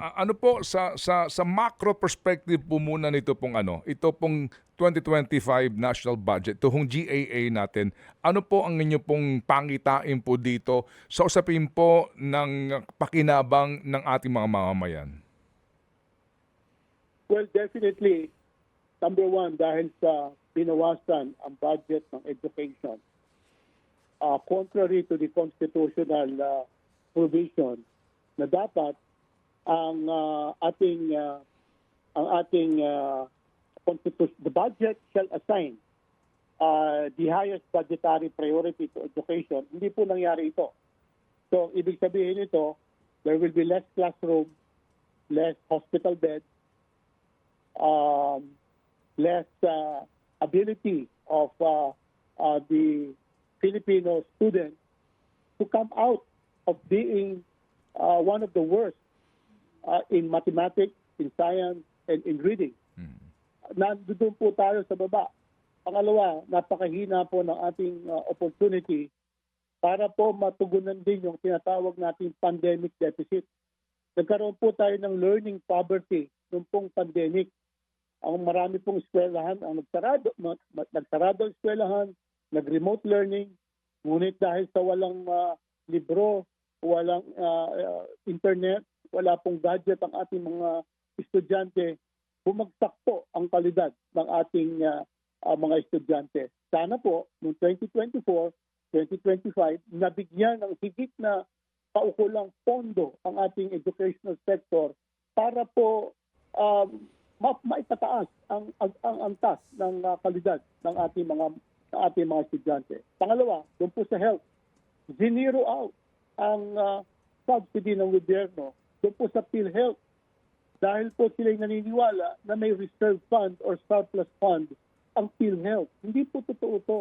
ano po sa macro perspective po muna nito pong ito pong 2025 national budget, ito pong GAA natin. Ano po ang inyo pong pangitain po dito sa usapin po ng pakinabang ng ating mga mamamayan? Well, definitely, number one, dahil sa binawasan ang budget ng education, contrary to the constitutional provision na dapat ang ating constitution, the budget shall assign the highest budgetary priority to education. Hindi po nangyari ito. So, ibig sabihin ito, there will be less classroom, less hospital beds, less ability of the Filipino students to come out of being one of the worst in mathematics, in science, and in reading. Nandun po tayo sa baba. Pangalawa, napakahina po ng ating opportunity para po matugunan din yung tinatawag nating pandemic deficit. Nagkaroon po tayo ng learning poverty noong pong pandemic. Ang marami pong eskwelahan ang nagsarado ang eskwelahan, nag-remote learning, ngunit dahil sa walang libro, walang internet, wala pong gadget ang ating mga estudyante, bumagsak po ang kalidad ng ating mga estudyante. Sana po, noong 2024, 2025, nabigyan ng higit na paukulang pondo ang ating educational sector para po maipataas ang antas ng kalidad ng ating mga estudyante. Pangalawa, doon po sa health, zinero out ang subsidy ng gobyerno doon po sa PhilHealth dahil po sila'y naniniwala na may reserve fund or surplus fund ang PhilHealth. Hindi po totoo ito.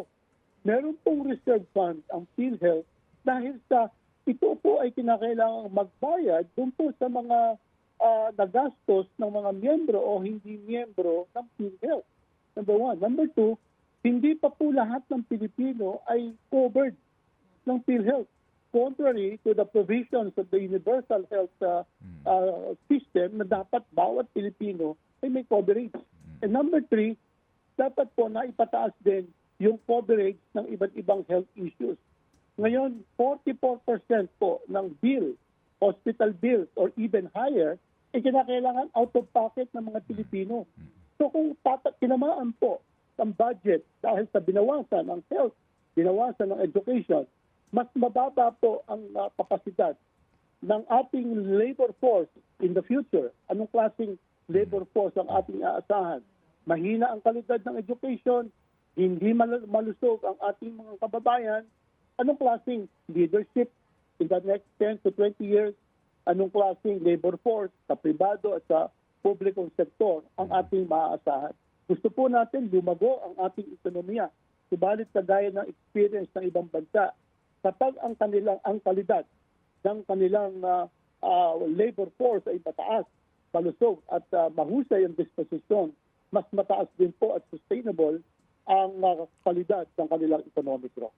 Meron pong reserve fund ang PhilHealth dahil sa ito po ay kinakailangang magbayad doon po sa mga nagastos ng mga miyembro o hindi miyembro ng PhilHealth. Number one. Number two, hindi pa po lahat ng Pilipino ay covered ng PhilHealth. Contrary to the provisions of the universal health system na dapat bawat Pilipino ay may coverage. And number three, dapat po na ipataas din yung coverage ng iba't ibang health issues. Ngayon, 44% po ng bill, hospital bills or even higher, ay kinakailangan out of pocket ng mga Pilipino. So kung tinamaan po ang budget dahil sa binawasan ng health, binawasan ng education, mas mababa po ang kapasidad ng ating labor force in the future. Anong klaseng labor force ang ating aasahan? Mahina ang kalidad ng education, hindi malusog ang ating mga kababayan. Anong klaseng leadership in the next 10 to 20 years? Anong klaseng labor force sa pribado at sa publikong sektor ang ating maaasahan? Gusto po natin lumago ang ating ekonomiya. Subalit kagaya ng experience ng ibang bansa, kapag ang kalidad ng kanilang labor force ay mataas, malusog at mahusay ang disposisyon, mas mataas din po at sustainable ang kalidad ng kanilang economic growth.